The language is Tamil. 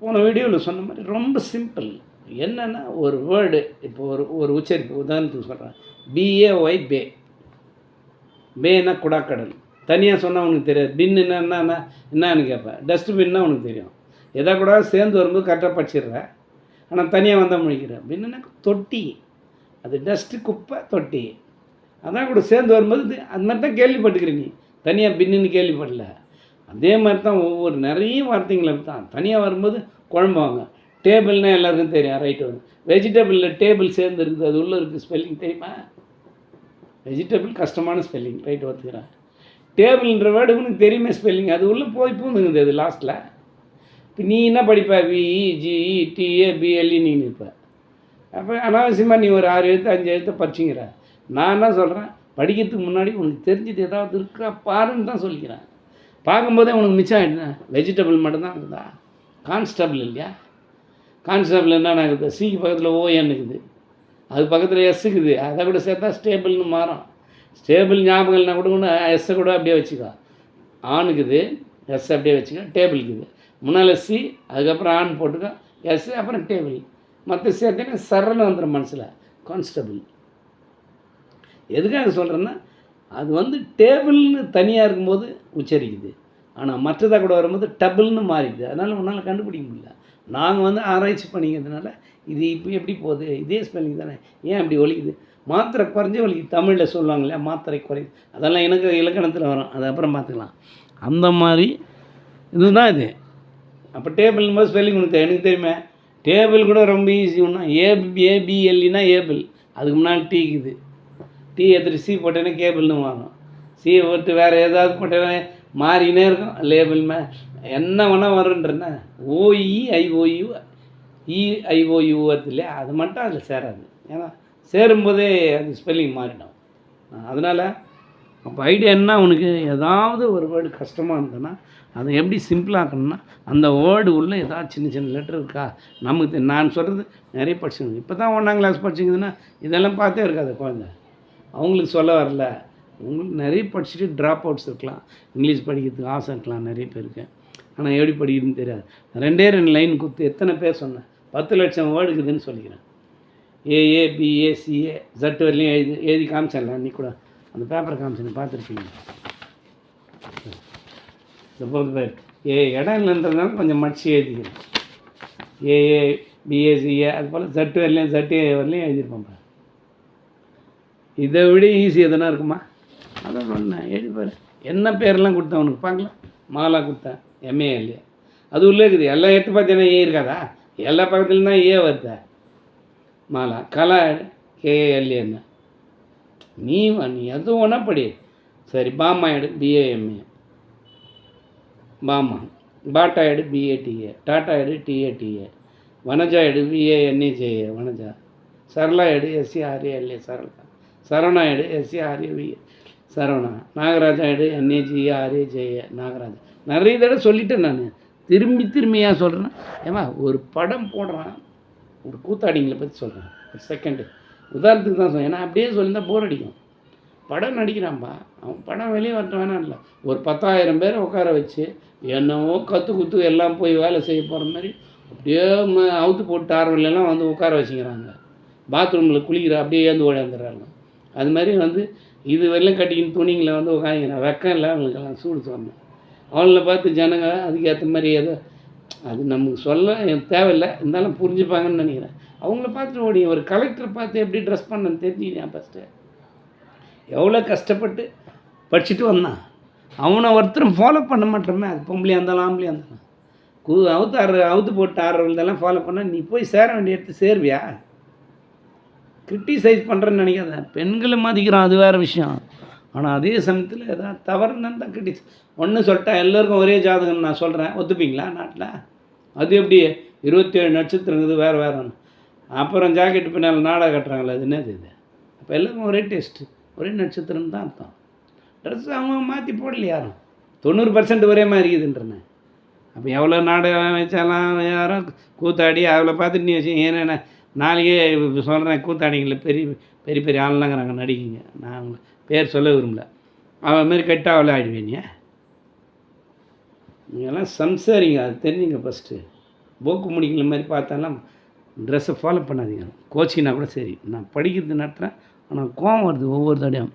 போன வீடியோவில் சொன்ன மாதிரி ரொம்ப சிம்பிள். என்னென்னா ஒரு வேர்டு இப்போ ஒரு உச்சரிப்பு உதாரணத்துக்கு சொல்கிறேன். BAY பே. பேனா குடாக்கடல். தனியாக சொன்னால் உனக்கு தெரியாது. பின்னுன்னா என்னன்னு கேட்பேன். டஸ்ட்பின்னா உனக்கு தெரியும். எதை கூட சேர்ந்து வரும்போது கரெக்டாக படிச்சிடுறேன். ஆனால் தனியாக வந்தால் முழிக்கிறேன். பின்னுன்னா தொட்டி. அது டஸ்ட்டு குப்பை தொட்டி. அதான் கூட சேர்ந்து வரும்போது அது மாதிரி தான் கேள்விப்பட்டுக்கிறீங்க. தனியாக பின்னுன்னு கேள்விப்படல. அதே மாதிரி தான் ஒவ்வொரு நிறைய வார்த்தைகள் தான் தனியாக வரும்போது குழம்புவாங்க. டேபிள்னால் எல்லாருக்கும் தெரியும். ரைட்டு வரும். வெஜிடபிளில் டேபிள் சேர்ந்து இருக்குது. அது உள்ளே இருக்குது. ஸ்பெல்லிங் தெரியுமா? வெஜிடபிள் கஷ்டமான ஸ்பெல்லிங். ரைட்டு ஒத்துக்கிறேன். டேபிள்ன்ற வேர்டு உனக்கு தெரியுமே ஸ்பெல்லிங். அது உள்ளே போய் பூந்துங்குது அது லாஸ்ட்டில். இப்போ நீ என்ன படிப்ப? VEGETABLE நீ நிற்ப. அப்போ அனாவசியமாக நீ ஒரு 6 எழுத்து 5 எழுத்து படிச்சிங்கிற. நான் என்ன சொல்கிறேன், படிக்கிறதுக்கு முன்னாடி உனக்கு தெரிஞ்சது ஏதாவது இருக்கா பாருன்னு தான் சொல்லிக்கிறேன். பார்க்கும்போதே உனக்கு மிச்சம் ஆகிடுனா வெஜிடபிள் மட்டும்தான் இருக்குதா? கான்ஸ்டபிள் இல்லையா? கான்ஸ்டபிள் என்னென்ன இருக்குது? சிக்கு பக்கத்தில் ON இருக்குது. அது பக்கத்தில் S இருக்குது. அதை கூட சேர்த்தா ஸ்டேபிள்னு மாறும். ஸ்டேபிள் ஞாபகம் இல்லைனா கூட எஸ்ஸை கூட அப்படியே வச்சுக்கோ. ஆணுக்குது S அப்படியே வச்சுக்கோ. டேபிள் இருக்குது. முன்னால் C, அதுக்கப்புறம் ஆண் போட்டுக்கோ. S அப்புறம் டேபிள். மற்ற சேர்த்தேன்னா சரன்னு வந்துடும் மனசில். கான்ஸ்டபிள். எதுக்காக சொல்கிறேன்னா அது டேபிள்னு தனியாக இருக்கும்போது உச்சரிக்குது. ஆனால் மற்றதாக கூட வரும்போது டபுள்னு மாறிடுது. அதனால் உன்னால் கண்டுபிடிக்க முடியல. நாங்கள் ஆராய்ச்சி பண்ணிக்கிறதுனால இது இப்போ எப்படி போகுது, இதே ஸ்பெல்லிங் தானே, ஏன் அப்படி ஒலிக்குது? மாத்திரை குறைஞ்சி ஒலிக்குது. தமிழில் சொல்லுவாங்க இல்லையா, மாத்திரை குறை. அதெல்லாம் எனக்கு இலக்கணத்தில் வரும். அது அப்புறம் பார்த்துக்கலாம். அந்த மாதிரி இதுதான் இது. அப்போ டேபிள்னும் போது ஸ்பெல்லிங் உனக்கு எனக்கு தெரியுமே. டேபிள் கூட ரொம்ப ஈஸி. ஒன்றா ABLEனா ஏபிள். அதுக்கு முன்னாடி T இருக்குது. T எடுத்துகிட்டு C போட்டேன்னா கேபிள்னு மாறும். C போட்டு வேறு ஏதாவது போட்டேன்னா மாறினே இருக்கும். லேபிள் என்ன வேணால் வருன்றேன்னா OEIOU EIOU வருது இல்லையா, அது மட்டும் அதில் சேராது. ஏன்னா சேரும்போதே அது ஸ்பெல்லிங் மாறிடும். அதனால் அப்போ ஐடியா என்ன, உனக்கு ஏதாவது ஒரு வேர்டு கஷ்டமாக இருந்ததுன்னா அதை எப்படி சிம்பிளாக்கணும்னா அந்த வேர்டு உள்ளே ஏதாவது சின்ன சின்ன லெட்டர் இருக்கா நமக்கு. நான் சொல்கிறது நிறைய படிச்சுங்க. இப்போ தான் 1ஆம் கிளாஸ் படிச்சிங்கன்னா இதெல்லாம் பார்த்தே இருக்காது குழந்தை. அவங்களுக்கு சொல்ல வரல. உங்களுக்கு நிறைய படிச்சுட்டு ட்ராப் அவுட்ஸ் இருக்கலாம். இங்கிலீஷ் படிக்கிறதுக்கு ஆசை இருக்கலாம் நிறைய பேருக்கு. ஆனால் எப்படி படிக்கிறதுன்னு தெரியாது. 2 லைன் கொடுத்து எத்தனை பேர் சொன்னேன்? 10 லட்சம் வேர்டு இருக்குதுன்னு சொல்லிக்கிறேன். AABACA Z வரலையும் எழுதி காமிச்சிடலாம். அன்றைக்கி கூட அந்த பேப்பரை காமிச்சு பார்த்துருப்பீங்க. இந்த இடம் இல்லைன்றதுனால கொஞ்சம் மடிச்சு எழுதிக்கிறேன். AABACA அது போல் Z வரலையும் ZA வரலையும் எழுதியிருப்பேன். இதை விட ஈஸி எதுனா இருக்குமா? அதான் சொன்னேன், எழுதிப்பார். என்ன பேரெல்லாம் கொடுத்தேன் உனக்கு பார்க்கலாம். மாலா கொடுத்தேன், MA இல்லையா, அது உள்ளே இருக்குது. எல்லாம் எடுத்து பார்த்தீங்கன்னா ஏ இருக்காதா? எல்லா பக்கத்துலேயும் தான் ஏ வருதா? மாலா. கலா KALA. நீ எதுவும் ஒன்றா படி. சரி. பாமா எடு BAMA. பாமா. பாட்டா எடு BATA. டாட்டா எடு TATA. வனஜா எடு VANAJA. வனஜா. சரளா எடு SCRALA. சரளா. சரவணா எடு SCRAVA. சரவணா. நாகராஜா எடு NAGRAJA. நாகராஜா. நிறைய தடவை சொல்லிட்டேன் நான். திரும்பியாக சொல்கிறேன். ஏமா ஒரு படம் போடுறான், ஒரு கூத்தாடிங்களை பற்றி சொல்கிறேன். ஒரு செகண்டு உதாரணத்துக்கு தான் சொல்கிறேன். ஏன்னா அப்படியே சொல்லியிருந்தால் போர் அடிக்கும். படம் நடிக்கிறான்ப்பா, அவன் படம் வெளியே வரட்ட வேணாம் இல்லை. ஒரு 10,000 பேரை உட்கார வச்சு என்னவோ குத்து எல்லாம் போய் வேலை செய்ய போகிற மாதிரி அப்படியே அவுத்து போட்டு ஆர்வலாம் உட்கார வச்சுக்கிறாங்க. பாத்ரூமில் குளிக்கிற அப்படியே ஏந்து ஓடியாந்துடுறாங்க. அது மாதிரி இது வெள்ளம் கட்டிக்கின்னு துணிங்களை உட்காந்துக்கிறான். வெக்கம் இல்லை அவங்களுக்கெல்லாம், சூடு சொன்னேன். அவங்கள பார்த்து ஜனங்க அதுக்கேற்ற மாதிரி ஏதோ அது நமக்கு சொல்ல தேவையில்லை, இருந்தாலும் புரிஞ்சுப்பாங்கன்னு நினைக்கிறேன். அவங்கள பார்த்துட்டு ஓடி ஒரு கலெக்டரை பார்த்து எப்படி ட்ரெஸ் பண்ணன்னு தெரிஞ்சுக்கிறேன். ஃபஸ்ட்டு எவ்வளோ கஷ்டப்பட்டு படிச்சுட்டு வந்தான். அவனை ஒருத்தரும் ஃபாலோ பண்ண மாட்டோமே. அது பொம்பளையாக இருந்தாலும் ஆம்பளையாக இருந்தாலும் அவுத்து போட்டு ஆடுறவங்களெல்லாம் ஃபாலோ பண்ணால் நீ போய் சேர வேண்டிய இடத்து சேருவியா? கிரிட்டிசைஸ் பண்ணுறேன்னு நினைக்காத. பெண்களை மதிக்கிறான், அது வேறு விஷயம். ஆனால் அதே சமயத்தில் எதாவது தவறுன்னு தான் கிரிட்டிஸ் ஒன்று சொல்லிட்டா எல்லோருக்கும் ஒரே ஜாதகம் நான் சொல்கிறேன், ஒத்துப்பீங்களா நாட்டில்? அது எப்படி 27 நட்சத்திரங்குது வேறு. அப்புறம் ஜாக்கெட்டு பின்னால் நாடகம் கட்டுறாங்களே, அது என்னது இது? அப்போ எல்லாருக்கும் ஒரே டேஸ்ட்டு, ஒரே நட்சத்திரம் தான் அர்த்தம். ட்ரெஸ் அவங்க மாற்றி போடல யாரும். 90% ஒரே மாதிரி இருக்குதுன்றேன். அப்போ எவ்வளோ நாடகம் வச்சாலாம் யாரோ கூத்தாடி அவளை பார்த்துட்டு நீ வச்சு ஏன்னா நாளைக்கே சொல்கிறேன். கூத்தாடிங்களை பெரிய ஆளுலாங்கிறாங்க நடிகைங்க. நான் அவங்கள பேர் சொல்ல விரும்பல. அவன் மாரி கெட்டால் அவளை ஆகிடுவேன். நீங்கள்லாம் சம்சாரிங்க, அது தெரிஞ்சுங்க ஃபஸ்ட்டு. போக்கு முடிக்கிற மாதிரி பார்த்தாலும் ட்ரெஸ்ஸை ஃபாலோ பண்ணாதீங்க. கோச்சிங்கன்னா கூட சரி, நான் படிக்கிறது நடத்துகிறேன், ஆனால் கோவம் வருது ஒவ்வொரு தடையும்.